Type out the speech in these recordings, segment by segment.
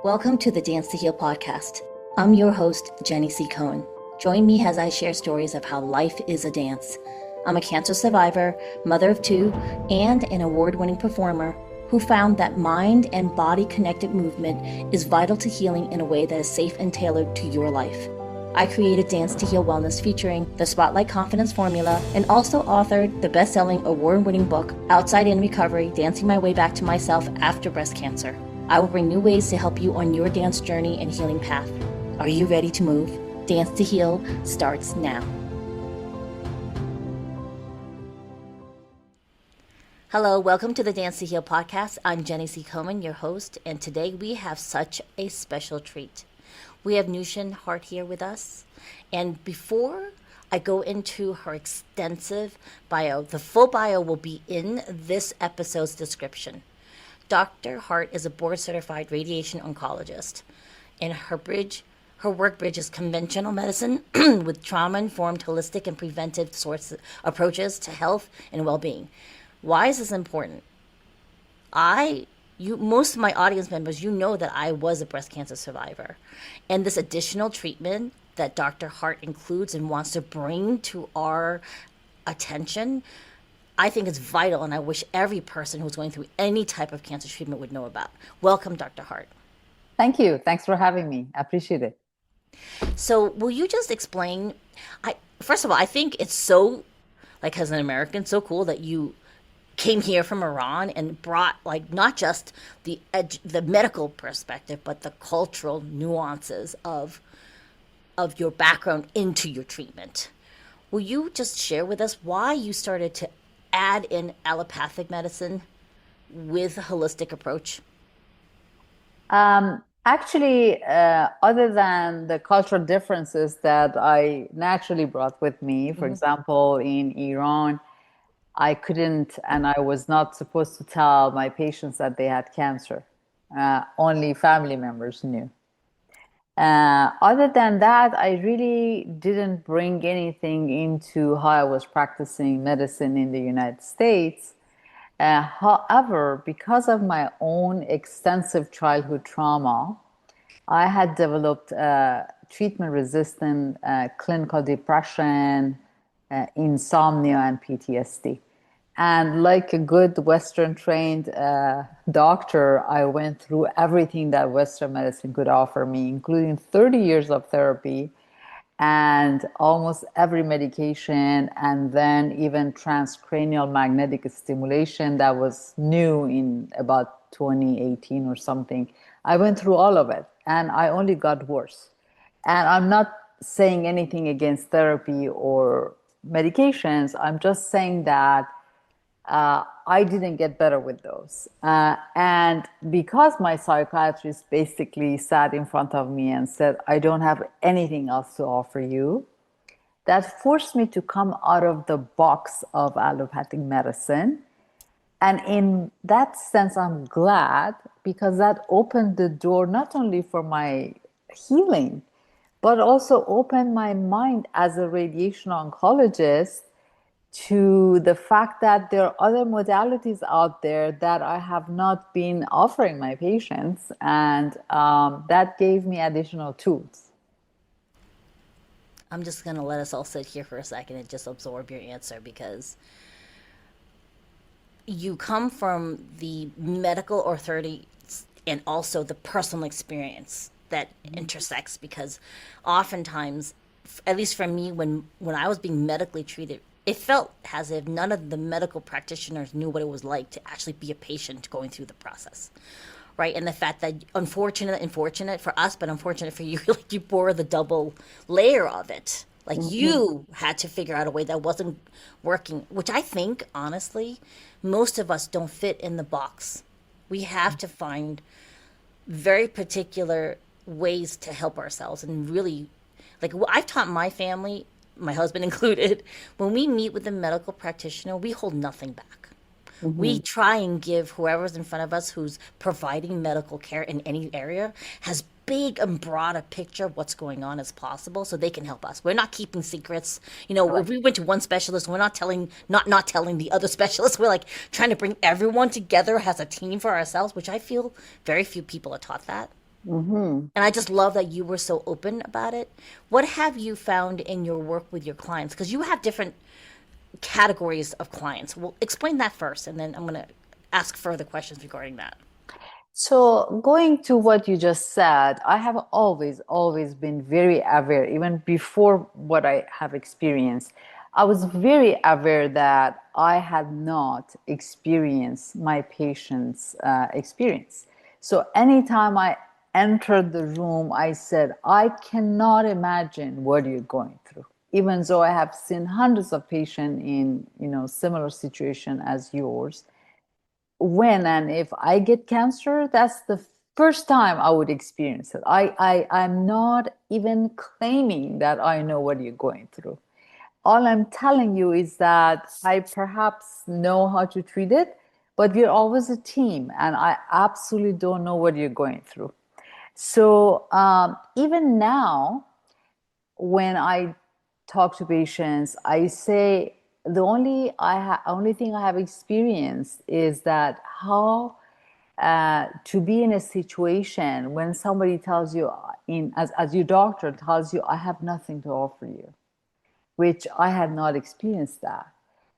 Welcome to the Dance to Heal podcast. I'm your host, Jenny C. Cohen. Join me as I share stories of how life is a dance. I'm a cancer survivor, mother of two, and an award-winning performer who found that mind and body connected movement is vital to healing in a way that is safe and tailored to your life. I created Dance to Heal Wellness featuring the Spotlight Confidence Formula and also authored the best-selling award-winning book, Outside In Recovery, Dancing My Way Back to Myself After Breast Cancer. I will bring new ways to help you on your dance journey and healing path. Are you ready to move? Dance to Heal starts now. Hello, welcome to the Dance to Heal podcast. I'm Jenny C. Cohen, your host, and today we have such a special treat. We have Noushin Hart here with us, and before I go into her extensive bio, the full bio will be in this episode's description. Dr. Hart is a board-certified radiation oncologist, and her work bridges conventional medicine with trauma-informed, holistic, and preventive approaches to health and well-being. Why is this important? Most of my audience members, you know that I was a breast cancer survivor, and this additional treatment that Dr. Hart includes and wants to bring to our attention, I think it's vital, and I wish every person who's going through any type of cancer treatment would know about. Welcome, Dr. Hart. Thank you. Thanks for having me. I appreciate it. So will you just explain, first of all, I think it's so, like as an American, so cool that you came here from Iran and brought not just the medical perspective, but the cultural nuances of your background into your treatment. Will you just share with us why you started to add in allopathic medicine with a holistic approach? Actually, other than the cultural differences that I naturally brought with me, for example, in Iran, I couldn't and I was not supposed to tell my patients that they had cancer. Only family members knew. Other than that, I really didn't bring anything into how I was practicing medicine in the United States. However, because of my own extensive childhood trauma, I had developed treatment-resistant clinical depression, insomnia, and PTSD. And like a good Western-trained doctor, I went through everything that Western medicine could offer me, including 30 years of therapy and almost every medication, and then even transcranial magnetic stimulation that was new in about 2018 or something. I went through all of it, and I only got worse. And I'm not saying anything against therapy or medications. I'm just saying that I didn't get better with those. And because my psychiatrist basically sat in front of me and said, I don't have anything else to offer you, that forced me to come out of the box of allopathic medicine. And in that sense, I'm glad, because that opened the door not only for my healing, but also opened my mind as a radiation oncologist to the fact that there are other modalities out there that I have not been offering my patients, and that gave me additional tools. I'm just going to let us all sit here for a second and just absorb your answer, because you come from the medical authority and also the personal experience that intersects, because oftentimes, at least for me, when I was being medically treated, it felt as if none of the medical practitioners knew what it was like to actually be a patient going through the process, right? And the fact that unfortunate for us, but unfortunate for you, like you bore the double layer of it. Like you had to figure out a way that wasn't working, which I think, honestly, most of us don't fit in the box. We have to find very particular ways to help ourselves, and really, like I've taught my family, my husband included, when we meet with a medical practitioner, we hold nothing back. We try and give whoever's in front of us who's providing medical care in any area has big and broad a picture of what's going on as possible, so they can help us. We're not keeping secrets. You know, if we went to one specialist, we're not telling the other specialists. We're like trying to bring everyone together as a team for ourselves, which I feel very few people are taught that. Hmm. And I just love that you were so open about it. What have you found in your work with your clients? Because you have different categories of clients. Well, explain that first, and then I'm going to ask further questions regarding that. So, going to what you just said, I have always been very aware, even before what I have experienced. I was very aware that I had not experienced my patient's experience. So, anytime I entered the room, I said, I cannot imagine what you're going through. Even though I have seen hundreds of patients in, similar situation as yours, when and if I get cancer, that's the first time I would experience it. I'm not even claiming that I know what you're going through. All I'm telling you is that I perhaps know how to treat it, but we're always a team, and I absolutely don't know what you're going through. So even now, when I talk to patients, I say the only thing I have experienced is that how to be in a situation when somebody tells you as your doctor tells you I have nothing to offer you, which I had not experienced that.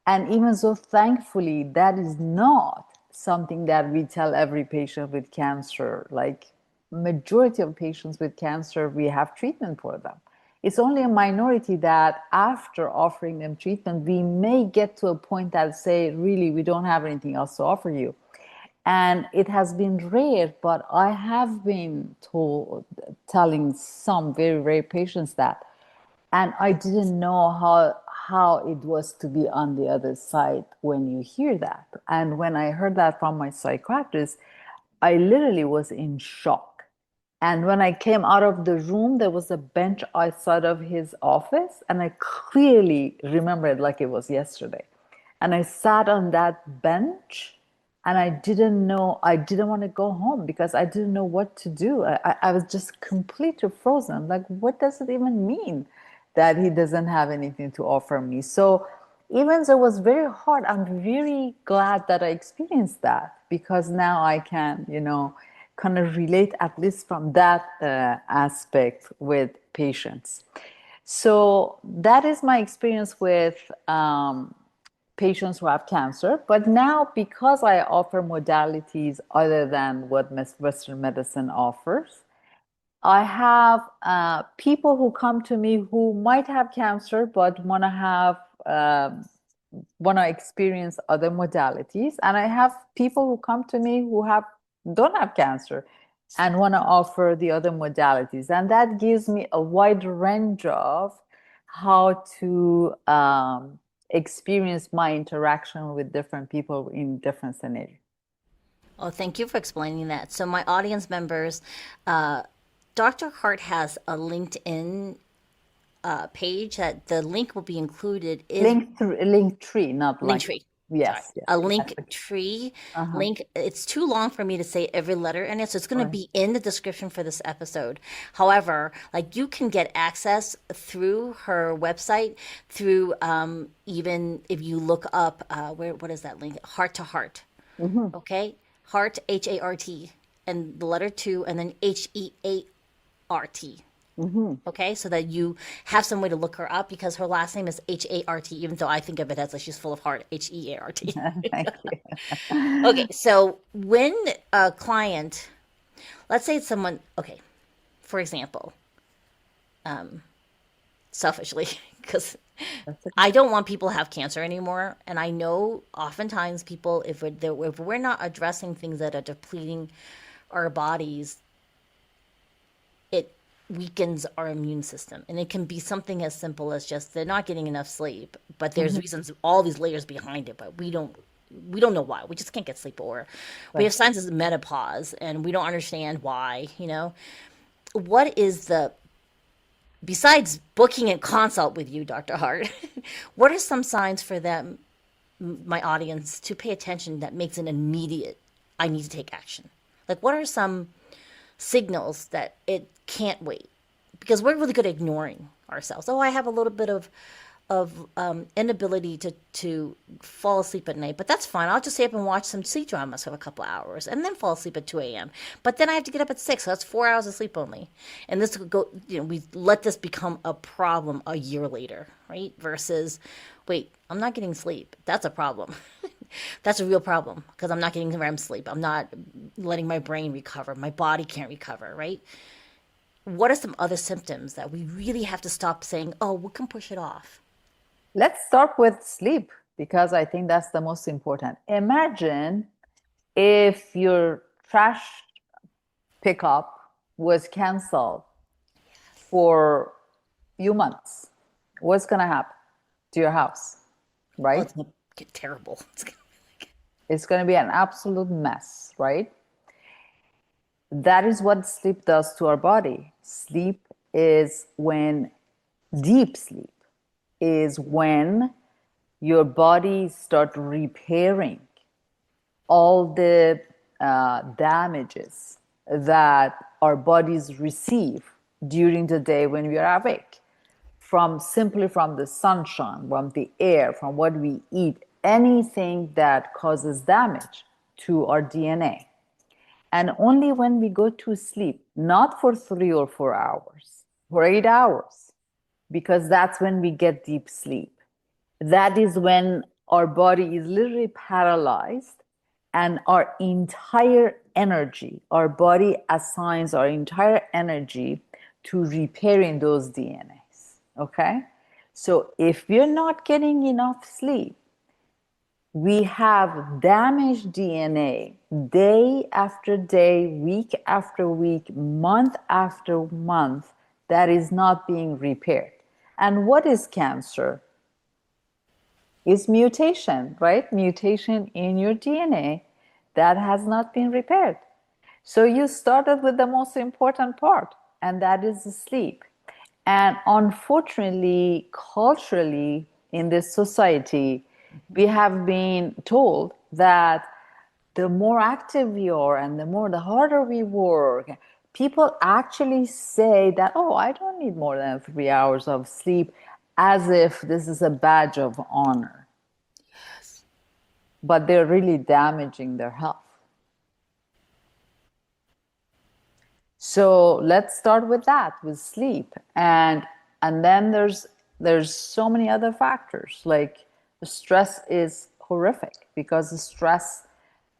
And even so, thankfully, that is not something that we tell every patient with cancer. Like majority of patients with cancer, we have treatment for them. It's only a minority that after offering them treatment, we may get to a point that say, really, we don't have anything else to offer you. And it has been rare, but I have been telling some very rare patients that, and I didn't know how it was to be on the other side when you hear that. And when I heard that from my psychiatrist, I literally was in shock. And when I came out of the room, there was a bench outside of his office, and I clearly remember it like it was yesterday. And I sat on that bench, and I didn't want to go home because I didn't know what to do. I was just completely frozen. Like, what does it even mean that he doesn't have anything to offer me? So, even though it was very hard, I'm very glad that I experienced that because now I can, kind of relate at least from that aspect with patients. So, that is my experience with patients who have cancer. But now, because I offer modalities other than what Western medicine offers, I have people who come to me who might have cancer but want to experience other modalities, and I have people who come to me who have don't have cancer and want to offer the other modalities, and that gives me a wide range of how to experience my interaction with different people in different scenarios. Oh, thank you for explaining that. So, my audience members, uh, Dr. Hart has a LinkedIn page that the link will be included is Link tree, not link like tree. Sorry, yes, a yes, link exactly. tree Uh-huh. link. It's too long for me to say every letter in it, so it's going to Right. be in the description for this episode. However, like you can get access through her website, through even if you look up what is that link? Heart to Heart. Hmm. Okay, Heart HART and the letter two, and then HEART. Hmm. Okay, so that you have some way to look her up because her last name is Hart, even though I think of it as like she's full of heart, Heart. Thank you. Okay, so when a client, let's say it's someone, okay, for example, selfishly, because That's okay. I don't want people to have cancer anymore. And I know oftentimes people, if we're not addressing things that are depleting our bodies, it weakens our immune system. And it can be something as simple as just they're not getting enough sleep, but there's Hmm. reasons, all these layers behind it, but we don't know why. We just can't get sleep, or we Right. have signs of menopause and we don't understand why. What is the besides booking a consult with you, Dr. Hart, what are some signs for them, my audience, to pay attention that makes an immediate I need to take action? Like what are some signals that it can't wait? Because we're really good at ignoring ourselves. Oh, I have a little bit of inability to fall asleep at night. But that's fine. I'll just stay up and watch some sleep dramas for a couple hours and then fall asleep at 2 a.m. But then I have to get up at 6. So that's 4 hours of sleep only. And this could go, we let this become a problem a year later, right? Versus, wait, I'm not getting sleep. That's a problem. That's a real problem because I'm not getting REM sleep. I'm not letting my brain recover. My body can't recover, right? What are some other symptoms that we really have to stop saying, oh, we can push it off? Let's start with sleep because I think that's the most important. Imagine if your trash pickup was canceled for a few months. What's going to happen to your house, Oh, right? it's gonna get terrible. It's going to be an absolute mess, right? That is what sleep does to our body. Sleep is when, deep sleep is when your body start repairing all the damages that our bodies receive during the day when we are awake, from simply from the sunshine, from the air, from what we eat, anything that causes damage to our DNA. And only when we go to sleep, not for 3 or 4 hours, for 8 hours, because that's when we get deep sleep. That is when our body is literally paralyzed and our entire energy, our body assigns our entire energy to repairing those DNAs. Okay? So if we're not getting enough sleep, we have damaged DNA day after day, week after week, month after month that is not being repaired. And what is cancer? Is mutation, right? Mutation in your DNA that has not been repaired. So you started with the most important part, and that is the sleep. And unfortunately, culturally, in this society, we have been told that the more active we are and the harder we work, people actually say that, oh, I don't need more than 3 hours of sleep, as if this is a badge of honor. But they're really damaging their health. So let's start with that, with sleep. And then there's so many other factors. Like the stress is horrific because the stress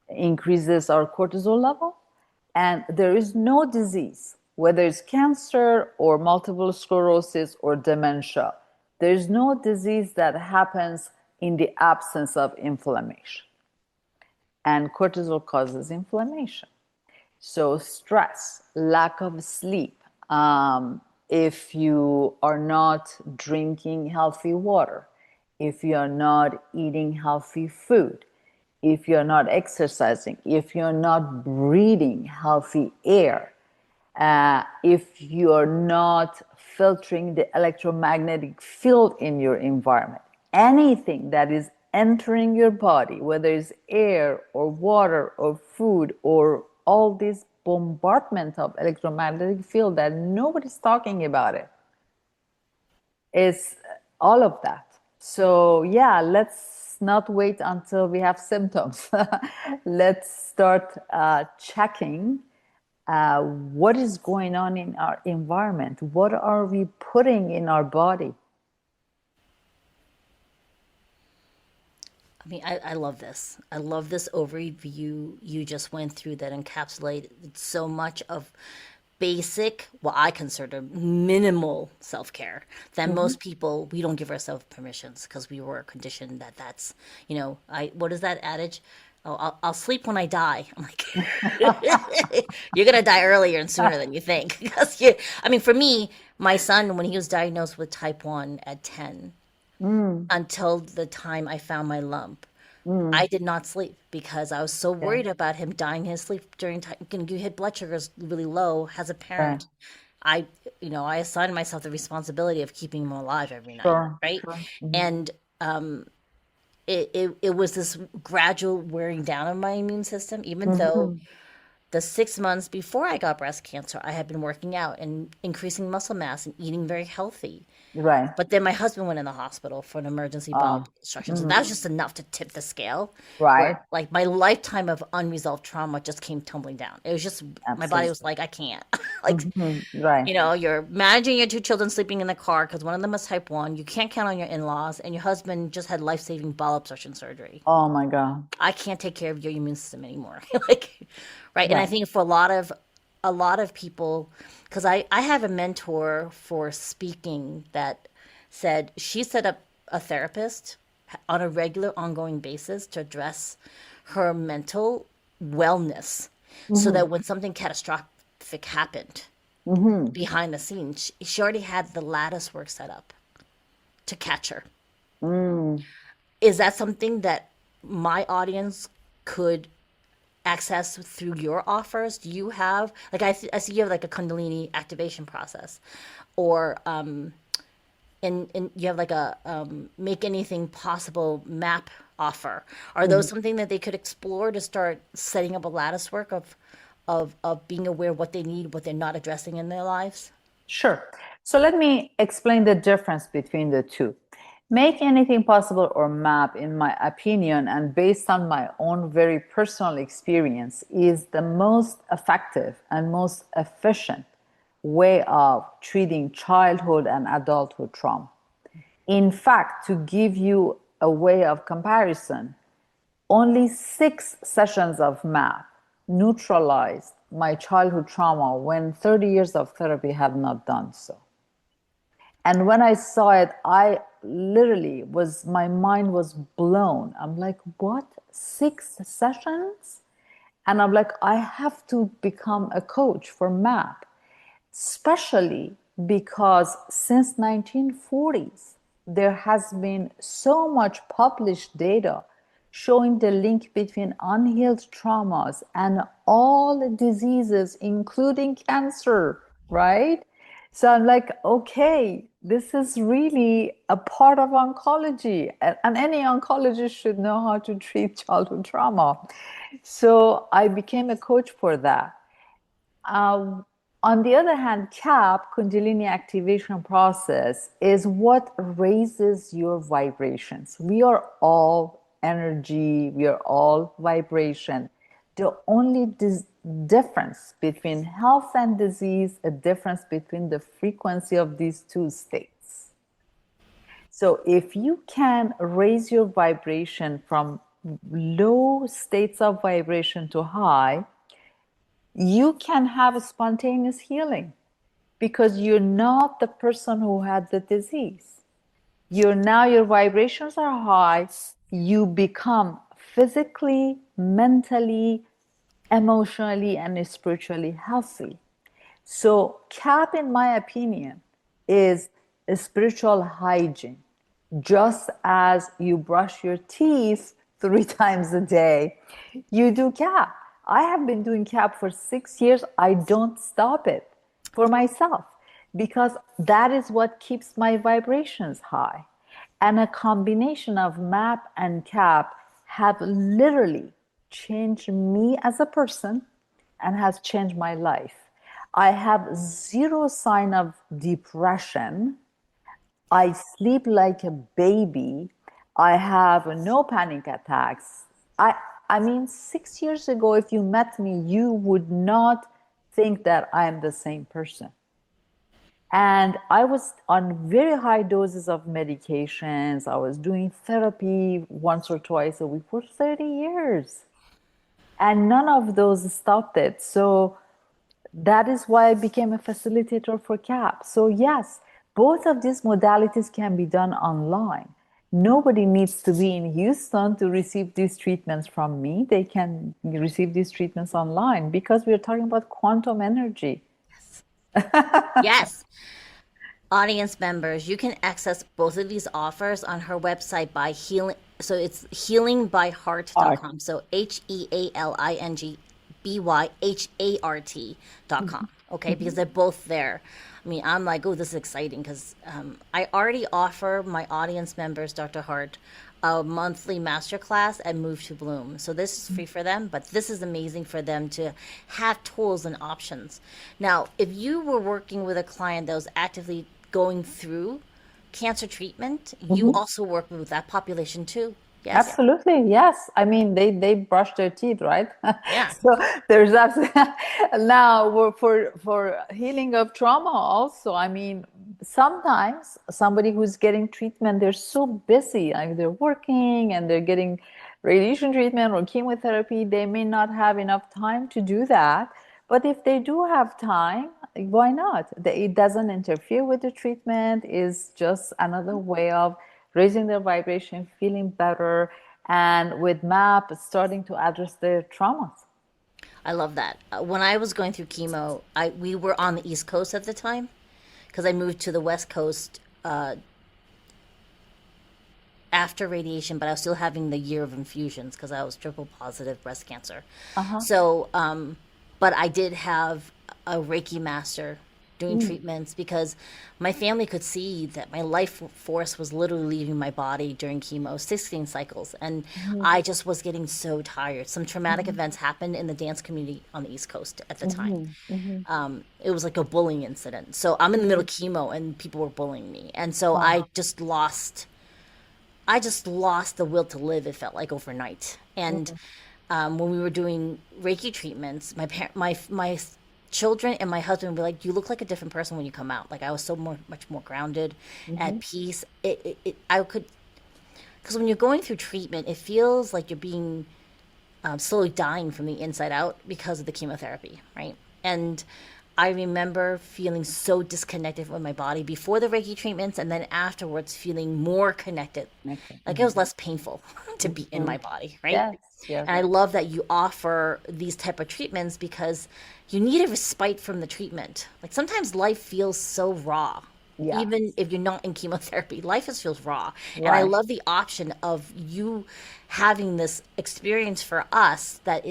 increases our cortisol level. And there is no disease, whether it's cancer or multiple sclerosis or dementia, there's no disease that happens in the absence of inflammation. And cortisol causes inflammation. So, stress, lack of sleep, if you are not drinking healthy water, if you are not eating healthy food, if you're not exercising, if you're not breathing healthy air, if you're not filtering the electromagnetic field in your environment, anything that is entering your body, whether it's air or water or food or all this bombardment of electromagnetic field that nobody's talking about it, is all of that. So yeah, let's not wait until we have symptoms. Let's start checking what is going on in our environment. What are we putting in our body? I mean, I love this. I love this overview you just went through that encapsulated so much of basic, what I consider minimal self care that Mhm. most people, we don't give ourselves permissions because we were conditioned that that's, what is that adage? Oh, I'll sleep when I die. I'm like, you're gonna die earlier and sooner than you think. Because I mean, for me, my son, when he was diagnosed with type 1 at 10, Mm, until the time I found my lump, mm, I did not sleep because I was so yeah, worried about him dying in his sleep during time. You hit blood sugars really low as a right. parent. I, I assigned myself the responsibility of keeping him alive every night, Sure, right? sure. Mhm. And it was this gradual wearing down of my immune system, even though Mhm. the 6 months before I got breast cancer, I had been working out and increasing muscle mass and eating very healthy. Right. But then my husband went in the hospital for an emergency bowel Oh, reconstruction. So that was mhm. just enough to tip the scale Right. where like my lifetime of unresolved trauma just came tumbling down. It was just, my body was Absolutely. like, I can't. Like, Right. you're managing your two children sleeping in the car because one of them is type 1. You can't count on your in-laws, and your husband just had life-saving bowel obstruction surgery. Oh my God. I can't take care of your immune system anymore. Like, right. And I Right. think for a lot of people, because I have a mentor for speaking that said she set up a therapist on a regular ongoing basis to address her mental wellness so Hmm. that when something catastrophic happened Hmm. behind the scenes, she already had the lattice work set up to catch her. Mm. Is that something that my audience could access through your offers? Do you have like I see you have like a Kundalini activation process, or and you have like a make anything possible map offer. Are those Mhm. something that they could explore to start setting up a lattice work of being aware of what they need, what they're not addressing in their lives? Sure. So let me explain the difference between the two. Make anything possible or map, in my opinion, and based on my own very personal experience, is the most effective and most efficient way of treating childhood and adulthood trauma. In fact, to give you a way of comparison, only 6 sessions of MAP neutralized my childhood trauma when 30 years of therapy have not done so. And when I saw it, I literally was, my mind was blown. I'm like, what? 6 sessions? And I'm like, I have to become a coach for MAP, especially because since 1940s, there has been so much published data showing the link between unhealed traumas and all diseases, including cancer, right? So I'm like, okay, this is really a part of oncology, and any oncologist should know how to treat childhood trauma. So I became a coach for that. Um, on the other hand, CAP, Kundalini activation process, is what raises your vibrations. We are all energy, we are all vibration. The only difference between health and disease, a difference between the frequency of these two states. So if you can raise your vibration from low states of vibration to high, you can have a spontaneous healing because you're not the person who had the disease. You're now, your vibrations are high. You become physically, mentally, emotionally, and spiritually healthy. So, CAP, in my opinion, is a spiritual hygiene. Just as you brush your teeth 3 times a day, you do CAP. I have been doing CAP for 6 years. I don't stop it for myself because that is what keeps my vibrations high. And a combination of MAP and CAP have literally changed me as a person and has changed my life. I have zero sign of depression. I sleep like a baby. I have no panic attacks. I I mean 6 years ago if you met me you would not think that I am the same person. And I was on very high doses of medications. I was doing therapy once or twice a week for 30 years. And none of those stopped it. So that is why I became a facilitator for CAP. So, yes, both of these modalities can be done online. Nobody needs to be in Houston to receive these treatments from me. They can receive these treatments online because we're talking about quantum energy. Yes. Audience members, you can access both of these offers on her website by healing. So it's Art. healingbyhart.com. So HEALINGBYHART.com. Okay, because they're both there. I mean, I'm like, oh, this is exciting because I already offer my audience members, Dr. Hart, a monthly masterclass at Move to Bloom. So this is free for them, but this is amazing for them to have tools and options. Now, if you were working with a client that was actively going through cancer treatment, you Mhm. also work with that population too. Yes? Absolutely, yes. I mean, they brush their teeth, right? Yeah. So there's absolutely now for healing of trauma also. I mean, sometimes somebody who's getting treatment, they're so busy. I mean, they're working and they're getting radiation treatment or chemotherapy. They may not have enough time to do that. But if they do have time, why not? It doesn't interfere with the treatment. Is just another way of raising their vibration, feeling better, and with M.A.P starting to address their traumas. I love that. When I was going through chemo, I we were on the East Coast at the time because I moved to the West Coast after radiation, but I was still having the year of infusions because I was triple positive breast cancer. Uh-huh. So, but I did have a Reiki master doing Mm. treatments because my family could see that my life force was literally leaving my body during chemo, 16 cycles. And Mhm. I just was getting so tired. Some traumatic Mhm. events happened in the dance community on the East Coast at the time. Mhm. Mhm. It was like a bullying incident. So I'm in the middle Mhm. of chemo and people were bullying me. And so Wow. I just lost the will to live. It felt like overnight. And Mhm. when we were doing Reiki treatments, my children and my husband were like, "You look like a different person when you come out." Like I was so much more grounded, at Mhm. peace. I could because when you're going through treatment, it feels like you're being slowly dying from the inside out because of the chemotherapy, right? And I remember feeling so disconnected from my body before the Reiki treatments, and then afterwards feeling more connected. Connected. Like it was Mhm. less painful to be in my Mhm. body, right? Yes. Yes. And I love that you offer these type of treatments because you need a respite from the treatment. Like sometimes life feels so raw, even Yes. if you're not in chemotherapy, life just feels raw. And I Right. love the option of you having this experience for us that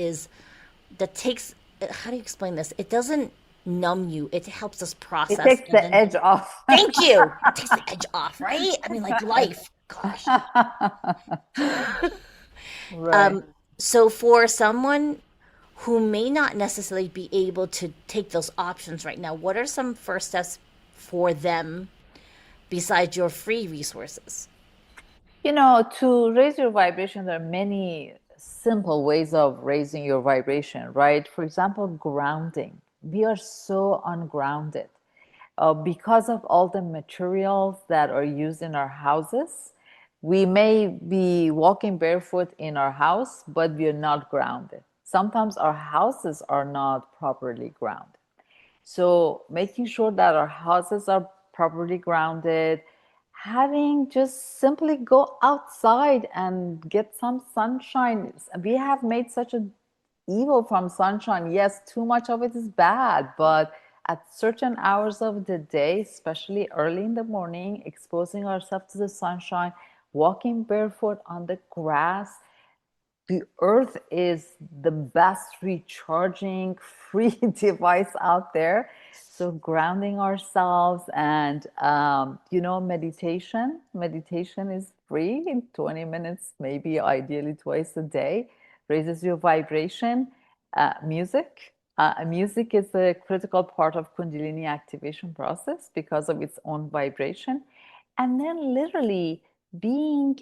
takes, how do you explain this? It doesn't numb you, it helps us It process. takes And the then, edge off. thank you. It takes the edge off, right? I mean, like life, gosh. Right. So for someone who may not necessarily be able to take those options right now, what are some first steps for them besides your free resources? You know, to raise your vibration, there are many simple ways of raising your vibration, right? For example, grounding. We are so ungrounded because of all the materials that are used in our houses. We may be walking barefoot in our house, but we are not grounded. Sometimes our houses are not properly grounded. So making sure that our houses are properly grounded, having just simply go outside and get some sunshine. We have made such a evil from sunshine. Yes, too much of it is bad, but at certain hours of the day, especially early in the morning, exposing ourselves to the sunshine, walking barefoot on the grass, the earth is the best recharging free device out there. So grounding ourselves and meditation is free in 20 minutes, maybe ideally twice a day, raises your vibration. Music is a critical part of kundalini activation process because of its own vibration. And then literally being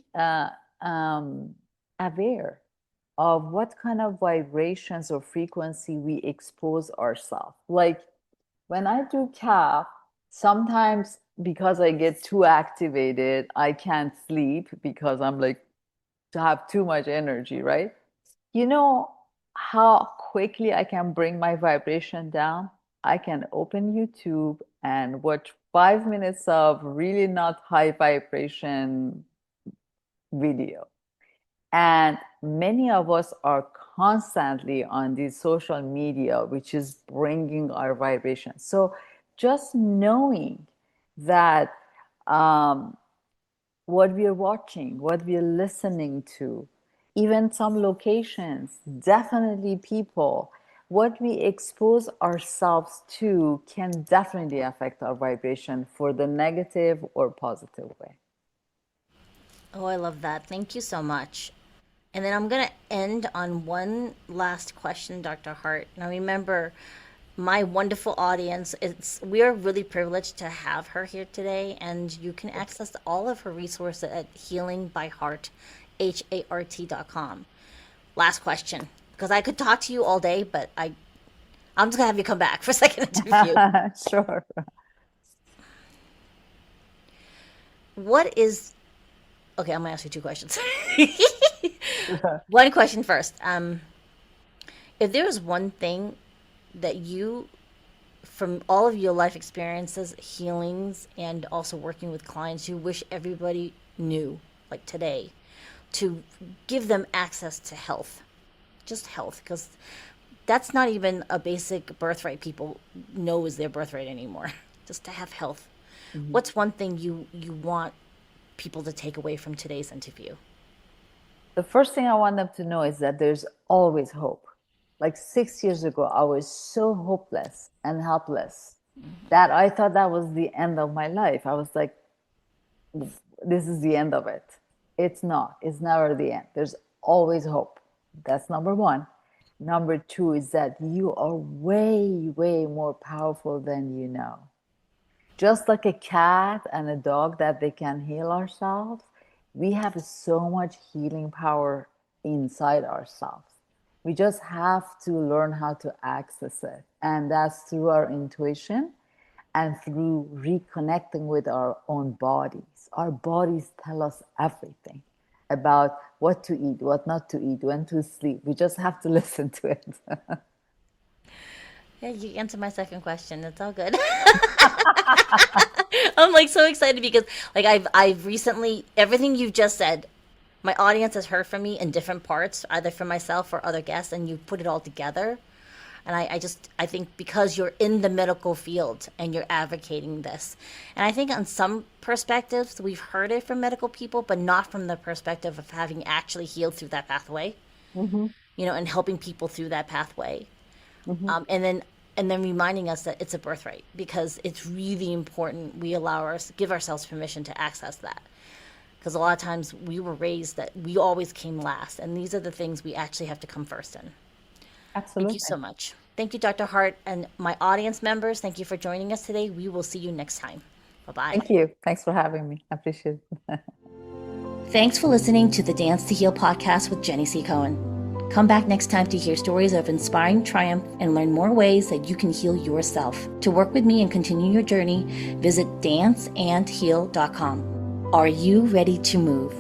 um, aware of what kind of vibrations or frequency we expose ourselves. Like when I do CAP, sometimes because I get too activated, I can't sleep because I'm like to have too much energy, right? You know how quickly I can bring my vibration down? I can open YouTube and watch 5 minutes of really not high vibration video. And many of us are constantly on the social media, which is bringing our vibration. So just knowing that um, what we are watching, what we are listening to, even some locations, definitely people, what we expose ourselves to can definitely affect our vibration for the negative or positive way. Oh, I love that. Thank you so much. And then I'm going to end on one last question, Dr. Hart. Now, remember, my wonderful audience, we are really privileged to have her here today, and you can access all of her resources at healingbyheart.com. Last question, because I could talk to you all day, but I'm just going to have you come back for a second interview. Sure. What is, okay, I'm going to ask you two questions. One question first. If there was one thing that you, from all of your life experiences, healings, and also working with clients, you wish everybody knew, like today, to give them access to health, just health, because that's not even a basic birthright people know is their birthright anymore, just to have health. Mhm. What's one thing you want people to take away from today's interview? The first thing I want them to know is that there's always hope. Like 6 years ago, I was so hopeless and helpless that I thought that was the end of my life. I was like, this is the end of it. It's not. It's never the end. There's always hope. That's number one. Number two is that you are way, way more powerful than you know. Just like a cat and a dog that they can heal ourselves, we have so much healing power inside ourselves. We just have to learn how to access it. And that's through our intuition and through reconnecting with our own bodies. Our bodies tell us everything about what to eat, what not to eat, when to sleep. We just have to listen to it. Yeah, you answered my second question. It's all good. I'm like so excited because like I've recently everything you've just said, my audience has heard from me in different parts, either from myself or other guests, and you put it all together. And I think because you're in the medical field and you're advocating this, and I think on some perspectives we've heard it from medical people, but not from the perspective of having actually healed through that pathway, Mm-hmm. and helping people through that pathway. Mm-hmm. And then reminding us that it's a birthright because it's really important we give ourselves permission to access that, because a lot of times we were raised that we always came last, and these are the things we actually have to come first in. Thank you so Absolutely. much. Thank you, Dr. Hart, and my audience members. Thank you for joining us today. We will see you next time. Bye bye. Thank you. Thanks for having me. I appreciate it. Thanks for listening to the Dance to Heal podcast with Jenny C. Cohen. Come back next time to hear stories of inspiring triumph and learn more ways that you can heal yourself. To work with me and continue your journey, visit danceandheal.com. Are you ready to move?